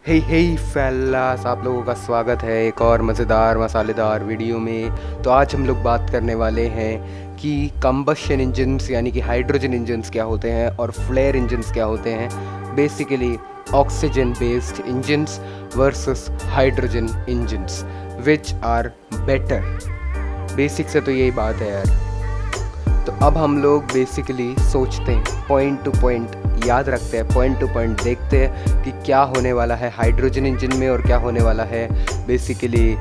हे फेल्लास, आप लोगों का स्वागत है एक और मज़ेदार मसालेदार वीडियो में। तो आज हम लोग बात करने वाले हैं कि कंबशन इंजन्स यानी कि हाइड्रोजन इंजन्स क्या होते हैं और फ्लेयर इंजन्स क्या होते हैं। Basically oxygen based engines versus hydrogen engines, which are better. Basic से तो यही बात है यार। तो अब हम लोग बेसिकली सोचते हैं, पॉइंट टू पॉइंट याद रखते हैं, पॉइंट टू पॉइंट देखते हैं कि क्या होने वाला है हाइड्रोजन इंजन में और क्या होने वाला है बेसिकली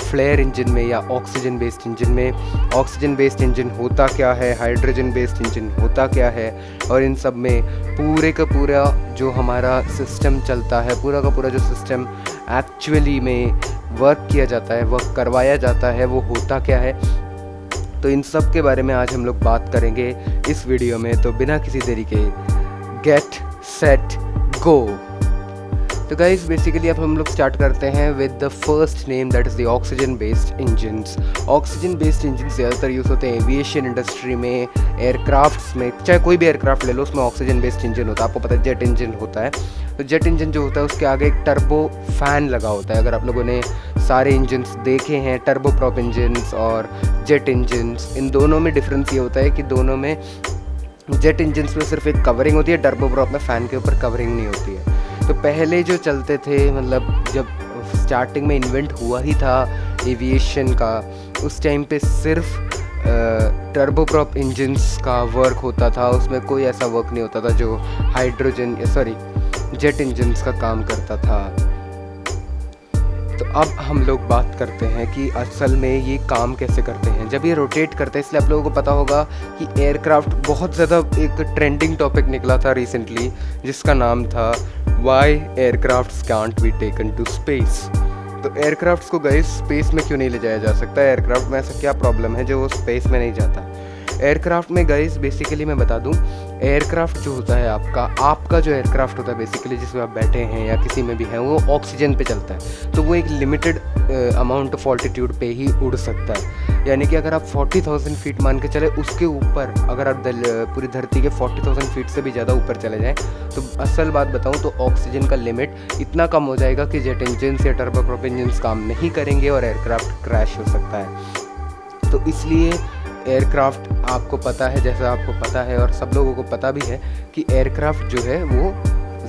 फ्लेयर इंजन में या ऑक्सीजन बेस्ड इंजन में। ऑक्सीजन बेस्ड इंजन होता क्या है, हाइड्रोजन बेस्ड इंजन होता क्या है, और इन सब में पूरे का पूरा जो हमारा सिस्टम चलता है, पूरा का पूरा जो सिस्टम एक्चुअली में वर्क किया जाता है, वर्क करवाया जाता है, वो होता क्या है। तो इन सब के बारे में आज हम लोग बात करेंगे इस वीडियो में। तो बिना किसी देरी के गेट सेट गो। तो गाइस बेसिकली अब हम लोग स्टार्ट करते हैं with the first name, that is the oxygen based engines. Oxygen based engine ज़्यादातर यूज़ होते हैं एविएशन इंडस्ट्री में, एयरक्राफ्ट्स में। चाहे कोई भी एयरक्राफ्ट ले लो, उसमें ऑक्सीजन बेस्ड इंजन होता है। आपको पता है जेट इंजन होता है। तो जेट इंजन जो होता है उसके आगे एक टर्बो फैन लगा होता है। अगर आप लोगों ने सारे इंजन्स देखे हैं, टर्बो प्रॉप इंजन्स और जेट इंजन्स, इन दोनों में डिफरेंस ये होता है कि दोनों में जेट इंजन्स में सिर्फ एक कवरिंग होती है, टर्बो प्रॉप में फ़ैन के ऊपर कवरिंग नहीं होती है। तो पहले जो चलते थे, मतलब जब स्टार्टिंग में इन्वेंट हुआ ही था एविएशन का, उस टाइम पे सिर्फ टर्बो प्रॉप इंजन्स का वर्क होता था। उसमें कोई ऐसा वर्क नहीं होता था जो जेट इंजन्स का काम करता था। तो अब हम लोग बात करते हैं कि असल में ये काम कैसे करते हैं। जब ये रोटेट करते हैं, इसलिए आप लोगों को पता होगा कि एयरक्राफ्ट बहुत ज़्यादा एक ट्रेंडिंग टॉपिक निकला था रिसेंटली, जिसका नाम था why aircrafts can't be taken to space. तो एयरक्राफ्ट्स को गाइस स्पेस में क्यों नहीं ले जाया जा सकता? एयरक्राफ्ट में ऐसा क्या प्रॉब्लम है जो वो स्पेस में नहीं जाता? एयरक्राफ्ट में गाइस बेसिकली मैं बता दूं, एयरक्राफ्ट जो होता है आपका जो एयरक्राफ्ट होता है बेसिकली जिसमें आप बैठे हैं या किसी में भी हैं, वो ऑक्सीजन पे चलता है। तो वो एक लिमिटेड अमाउंट ऑफ ऑल्टीट्यूड पे ही उड़ सकता है। यानी कि अगर आप 40,000 फीट मान के चले, उसके ऊपर अगर आप पूरी धरती के 40,000 फीट से भी ज़्यादा ऊपर चले जाएँ, तो असल बात बताऊँ तो ऑक्सीजन का लिमिट इतना कम हो जाएगा कि जेट इंजन्स या टर्बोप्रॉप इंजन्स काम नहीं करेंगे और एयरक्राफ्ट क्रैश हो सकता है। तो इसलिए एयरक्राफ्ट, आपको पता है, जैसा आपको पता है और सब लोगों को पता भी है कि एयरक्राफ्ट जो है वो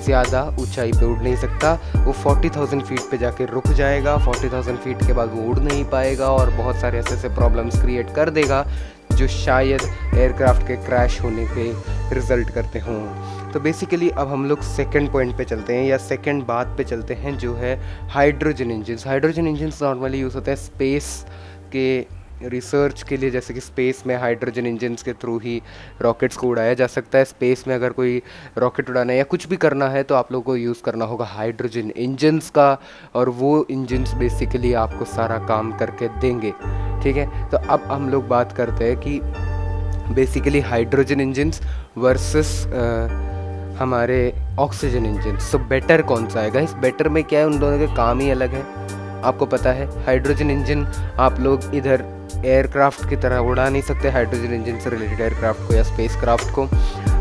ज़्यादा ऊंचाई पे उड़ नहीं सकता। वो 40,000 फीट पे जाके रुक जाएगा। 40,000 फीट के बाद वो उड़ नहीं पाएगा और बहुत सारे ऐसे प्रॉब्लम्स क्रिएट कर देगा जो शायद एयरक्राफ्ट के क्रैश होने पे रिज़ल्ट करते हों। तो बेसिकली अब हम लोग सेकंड पॉइंट पे चलते हैं या सेकंड बात पे चलते हैं, जो है hydrogen engines. Hydrogen engines normally use होते हैं स्पेस के रिसर्च के लिए, जैसे कि स्पेस में हाइड्रोजन इंजन्स के थ्रू ही रॉकेट्स को उड़ाया जा सकता है। स्पेस में अगर कोई रॉकेट उड़ाना है या कुछ भी करना है तो आप लोगों को यूज़ करना होगा हाइड्रोजन इंजन्स का, और वो इंजन्स बेसिकली आपको सारा काम करके देंगे। ठीक है, तो अब हम लोग बात करते हैं कि बेसिकली हाइड्रोजन इंजन्स वर्सेस हमारे ऑक्सीजन इंजन्स। तो बेटर कौन सा है गाइस? बेटर में क्या है, उन दोनों के काम ही अलग है। आपको पता है हाइड्रोजन इंजन आप लोग इधर एयरक्राफ्ट की तरह उड़ा नहीं सकते, हाइड्रोजन इंजन से रिलेटेड एयरक्राफ्ट को या स्पेस क्राफ्ट को।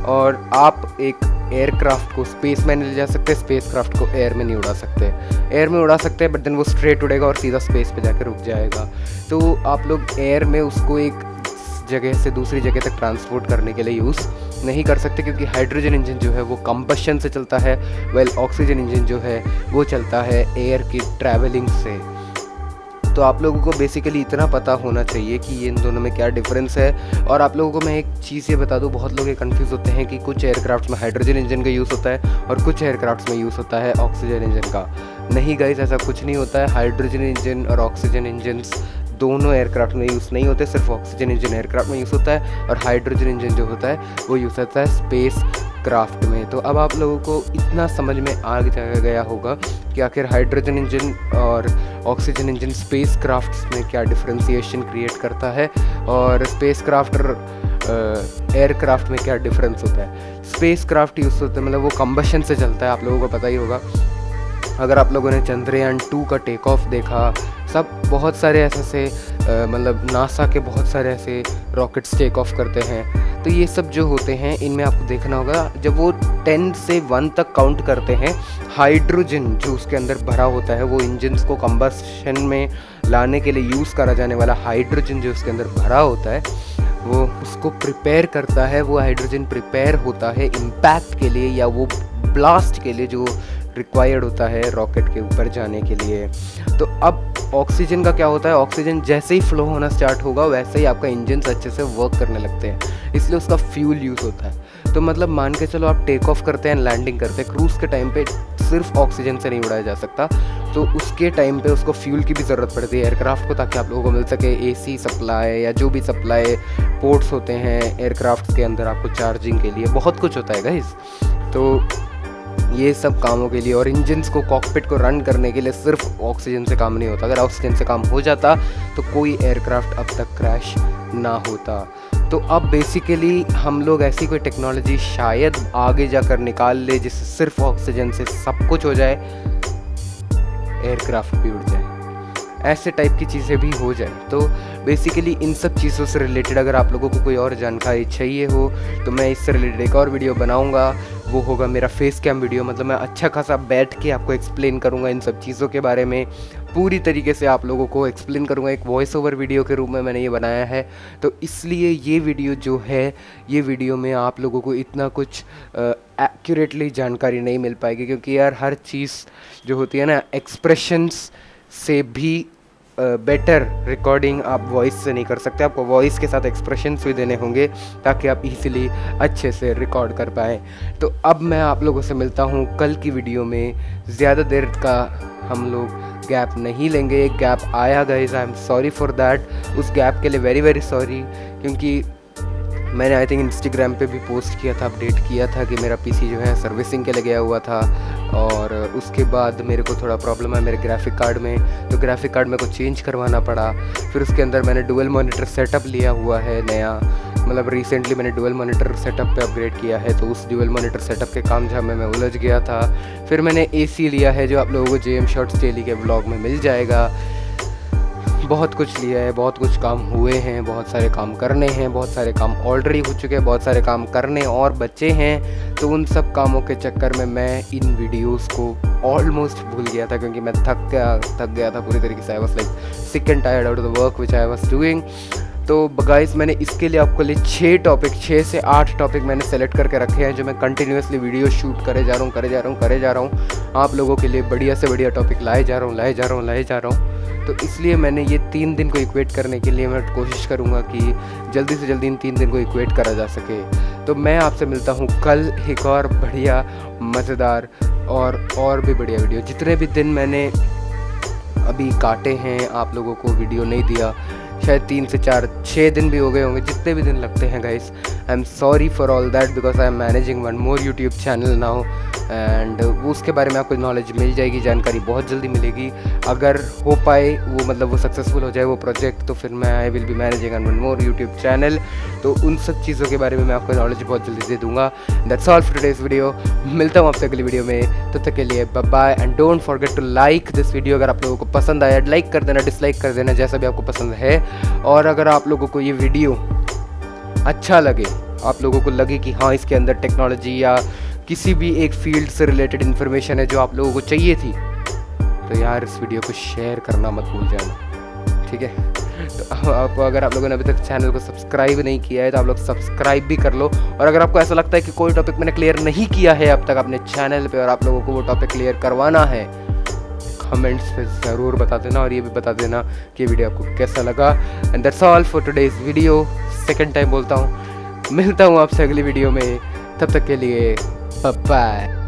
और आप एक एयरक्राफ्ट को स्पेस में नहीं ले जा सकते, स्पेस क्राफ्ट को एयर में नहीं उड़ा सकते। एयर में उड़ा सकते हैं बट देन वो स्ट्रेट उड़ेगा और सीधा स्पेस पे जाकर रुक जाएगा। तो आप लोग एयर में उसको एक जगह से दूसरी जगह तक ट्रांसपोर्ट करने के लिए यूज़ नहीं कर सकते, क्योंकि हाइड्रोजन इंजन जो है वो कंबशन से चलता है, वेल ऑक्सीजन इंजन जो है वो चलता है एयर की ट्रैवलिंग से। तो आप लोगों को बेसिकली इतना पता होना चाहिए कि ये इन दोनों में क्या डिफरेंस है। और आप लोगों को मैं एक चीज़ ये बता दूं, बहुत लोग ये कंफ्यूज होते हैं कि कुछ एयरक्राफ्ट में हाइड्रोजन इंजन का यूज़ होता है और कुछ एयरक्राफ्ट में यूज़ होता है ऑक्सीजन इंजन का। नहीं गाइस, ऐसा कुछ नहीं होता है। हाइड्रोजन इंजन और ऑक्सीजन इंजन्स दोनों एयरक्राफ्ट में यूज़ नहीं होते, सिर्फ ऑक्सीजन इंजन एयरक्राफ्ट में यूज़ होता है और हाइड्रोजन इंजन जो होता है वो यूज़ होता है स्पेस क्राफ्ट में। तो अब आप लोगों को इतना समझ में आ गया होगा कि आखिर हाइड्रोजन इंजन और ऑक्सीजन इंजन स्पेस क्राफ्ट्स में क्या डिफ्रेंसिएशन क्रिएट करता है और स्पेस क्राफ्ट और एयरक्राफ्ट में क्या डिफरेंस होता है। स्पेस क्राफ्ट यूज़ होता है, मतलब वो कंबशन से चलता है, आप लोगों को पता ही होगा। अगर आप लोगों ने चंद्रयान 2 का टेक ऑफ देखा, सब बहुत सारे ऐसे मतलब नासा के बहुत सारे ऐसे रॉकेट्स टेक ऑफ करते हैं। तो ये सब जो होते हैं इनमें आपको देखना होगा, जब वो 10 से 1 तक काउंट करते हैं, हाइड्रोजन जो उसके अंदर भरा होता है, वो इंजन्स को कंबस्शन में लाने के लिए यूज़ करा जाने वाला हाइड्रोजन जो उसके अंदर भरा होता है, वो उसको प्रिपेयर करता है। वो हाइड्रोजन प्रिपेयर होता है इम्पैक्ट के लिए या वो ब्लास्ट के लिए जो रिक्वायर्ड होता है रॉकेट के ऊपर जाने के लिए। तो अब ऑक्सीजन का क्या होता है, ऑक्सीजन जैसे ही फ्लो होना स्टार्ट होगा वैसे ही आपका इंजन्स अच्छे से वर्क करने लगते हैं, इसलिए उसका फ्यूल यूज़ होता है। तो मतलब मान के चलो आप टेक ऑफ करते हैं, लैंडिंग करते हैं, क्रूज़ के टाइम पे सिर्फ ऑक्सीजन से नहीं उड़ाया जा सकता, तो उसके टाइम पे उसको फ्यूल की भी ज़रूरत पड़ती है एयरक्राफ्ट को, ताकि आप लोगों को मिल सके एसी सप्लाई या जो भी सप्लाई पोर्ट्स होते हैं एयरक्राफ्ट के अंदर आपको चार्जिंग के लिए, बहुत कुछ होता है गाइस। तो ये सब कामों के लिए और इंजन्स को कॉकपिट को रन करने के लिए सिर्फ ऑक्सीजन से काम नहीं होता। अगर ऑक्सीजन से काम हो जाता तो कोई एयरक्राफ्ट अब तक क्रैश ना होता। तो अब बेसिकली हम लोग ऐसी कोई टेक्नोलॉजी शायद आगे जाकर निकाल ले जिससे सिर्फ ऑक्सीजन से सब कुछ हो जाए, एयरक्राफ्ट भी उड़ जाए, ऐसे टाइप की चीज़ें भी हो जाए। तो बेसिकली इन सब चीज़ों से रिलेटेड अगर आप लोगों को कोई और जानकारी चाहिए हो तो मैं इससे रिलेटेड एक और वीडियो बनाऊंगा, वो होगा मेरा फेस कैम वीडियो। मतलब मैं अच्छा खासा बैठ के आपको एक्सप्लेन करूंगा इन सब चीज़ों के बारे में, पूरी तरीके से आप लोगों को एक्सप्लेन करूंगा। एक वॉइस ओवर वीडियो के रूप में मैंने ये बनाया है, तो इसलिए ये वीडियो जो है, ये वीडियो में आप लोगों को इतना कुछ एक्यूरेटली जानकारी नहीं मिल पाएगी, क्योंकि यार हर चीज़ जो होती है ना, एक्सप्रेशंस से भी बेटर रिकॉर्डिंग आप वॉइस से नहीं कर सकते। आपको वॉइस के साथ एक्सप्रेशंस भी देने होंगे ताकि आप इजीली अच्छे से रिकॉर्ड कर पाएँ। तो अब मैं आप लोगों से मिलता हूँ कल की वीडियो में। ज़्यादा देर का हम लोग गैप नहीं लेंगे। एक गैप आया guys, I am sorry for that. उस गैप के लिए वेरी वेरी सॉरी, क्योंकि मैंने आई थिंक इंस्टाग्राम पे भी पोस्ट किया था, अपडेट किया था कि मेरा पीसी जो है सर्विसिंग के लिए गया हुआ था, और उसके बाद मेरे को थोड़ा प्रॉब्लम है मेरे ग्राफिक कार्ड में, तो ग्राफिक कार्ड मेरे को चेंज करवाना पड़ा। फिर उसके अंदर मैंने डुअल मॉनिटर सेटअप लिया हुआ है नया, मतलब रिसेंटली मैंने डुअल मॉनिटर सेटअप पे अपग्रेड किया है, तो उस डुअल मॉनिटर सेटअप के काम जहाँ में मैं उलझ गया था। फिर मैंने एसी लिया है जो आप लोगों को जेएम शॉर्ट्स डेली के व्लॉग में मिल जाएगा। बहुत कुछ लिया है, बहुत कुछ काम हुए हैं, बहुत सारे काम करने हैं, बहुत सारे काम ऑलरेडी हो चुके हैं, बहुत सारे काम करने और बचे हैं। तो उन सब कामों के चक्कर में मैं इन वीडियोस को ऑलमोस्ट भूल गया था, क्योंकि मैं थक गया था पूरी तरीके से। I was like sick and tired out of the work which I was doing. तो गाइस मैंने इसके लिए आपको लिए 6 से 8 टॉपिक मैंने सेलेक्ट करके रखे हैं, जो मैं कंटिन्यूसली वीडियो शूट करे जा रहा हूँ आप लोगों के लिए। बढ़िया से बढ़िया टॉपिक लाए जा रहा हूँ। तो इसलिए मैंने ये 3 दिन को इक्वेट करने के लिए मैं कोशिश करूँगा कि जल्दी से जल्दी इन 3 दिन को इक्वेट करा जा सके। तो मैं आपसे मिलता हूँ कल एक और बढ़िया मज़ेदार और भी बढ़िया वीडियो। जितने भी दिन मैंने अभी काटे हैं आप लोगों को वीडियो नहीं दिया, शायद 3 से 4-6 दिन भी हो गए होंगे, जितने भी दिन लगते हैं guys, I am sorry for all that, because I am managing one more YouTube channel now, and उसके बारे में आपको नॉलेज मिल जाएगी, जानकारी बहुत जल्दी मिलेगी। अगर हो पाए वो, मतलब वो सक्सेसफुल हो जाए वो प्रोजेक्ट, तो फिर मैं I will be managing one more YouTube channel. तो उन सब चीज़ों के बारे में मैं आपको नॉलेज बहुत जल्दी दे दूँगा। That's all for today's video. मिलता हूँ आपसे अगली वीडियो में, तब तक के लिए bye bye, and don't forget to like this video. अगर आप लोगों को पसंद आया लाइक कर देना, डिसलाइक कर देना, जैसा भी आपको पसंद है। और अगर आप लोगों को ये वीडियो अच्छा लगे, आप लोगों को लगे कि हाँ इसके अंदर टेक्नोलॉजी या किसी भी एक फील्ड से रिलेटेड इन्फॉर्मेशन है जो आप लोगों को चाहिए थी, तो यार इस वीडियो को शेयर करना मत भूल जाना, ठीक है। तो आपको, अगर आप लोगों ने अभी तक चैनल को सब्सक्राइब नहीं किया है तो आप लोग सब्सक्राइब भी कर लो। और अगर आपको ऐसा लगता है कि कोई टॉपिक मैंने क्लियर नहीं किया है अब तक अपने चैनल पे और आप लोगों को वो टॉपिक क्लियर करवाना है, कमेंट्स पे ज़रूर बता देना, और ये भी बता देना कि वीडियो आपको कैसा लगा। And that's all for today's video. Second time बोलता हूँ, मिलता हूँ आपसे अगली वीडियो में, तब तक के लिए बाय बाय।